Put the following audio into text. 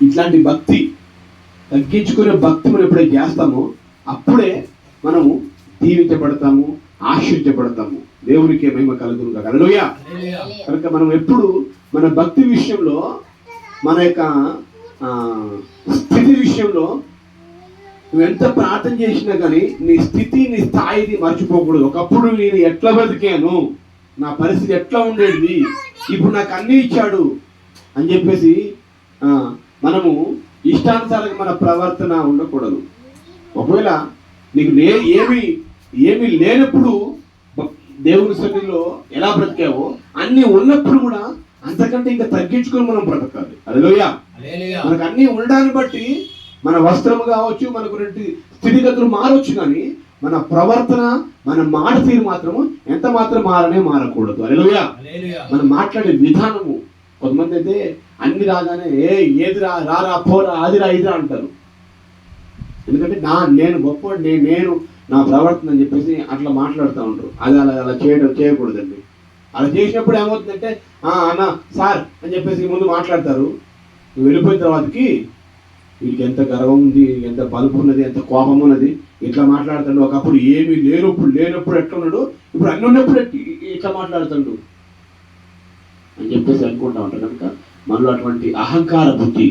ఇట్లాంటి భక్తి, తగ్గించుకునే భక్తి మనం ఎప్పుడైతే చేస్తామో అప్పుడే మనము దీవించబడతాము, ఆశీర్వదించబడతాము. దేవునికి మహిమ కలుగును గాక. హల్లెలూయా. కనుక మనం ఎప్పుడు మన భక్తి విషయంలో, మన యొక్క స్థితి విషయంలో నువ్వు ఎంత ప్రార్థన చేసినా కానీ నీ స్థితి, నీ స్థాయిని మర్చిపోకూడదు. ఒకప్పుడు నేను ఎట్లా బతికాను, నా పరిస్థితి ఎట్లా ఉండేది, ఇప్పుడు నాకు అన్నీ ఇచ్చాడు అని చెప్పేసి మనము ఇష్టానుసారంగా మన ప్రవర్తన ఉండకూడదు. ఒకవేళ నీకు ఏమీ లేనప్పుడు దేవుని సన్నిధిలో ఎలా బ్రతికావో, అన్నీ ఉన్నప్పుడు కూడా అంతకంటే ఇంకా తగ్గించుకొని మనం బ్రతకాలి. హల్లెలూయా. మనకు అన్నీ ఉండడాన్ని బట్టి మన వస్త్రము కావచ్చు, మనకు స్థితిగతులు మారవచ్చు, కానీ మన ప్రవర్తన, మన మాట తీరు మాత్రము ఎంత మాత్రం మారకూడదు. హల్లెలూయా. మనం మాట్లాడే విధానము, కొంతమంది అయితే అన్ని రాగానే ఏది రారా పోరా అదిరా ఇదిరా అంటారు. ఎందుకంటే నేను గొప్పవాడిని, నేను నా ప్రవర్తన అని చెప్పేసి అట్లా మాట్లాడుతూ ఉంటారు. అది అలా చేయకూడదండి. అలా చేసినప్పుడు ఏమవుతుందంటే అన్న సార్ అని చెప్పేసి ముందు మాట్లాడతారు. నువ్వు వెళ్ళిపోయిన తర్వాతకి వీడికి ఎంత గర్వం ఉంది, ఎంత బలుపు ఉన్నది, ఎంత కోపం ఉన్నది, ఇట్లా మాట్లాడుతాడు. ఒకప్పుడు ఏమీ లేనప్పుడు ఎట్లా ఉన్నాడు, ఇప్పుడు అన్ని ఉన్నప్పుడు ఇట్లా మాట్లాడుతాడు అని చెప్పేసి అనుకుంటా ఉంటాడు. కనుక మనలో అటువంటి అహంకార బుద్ధి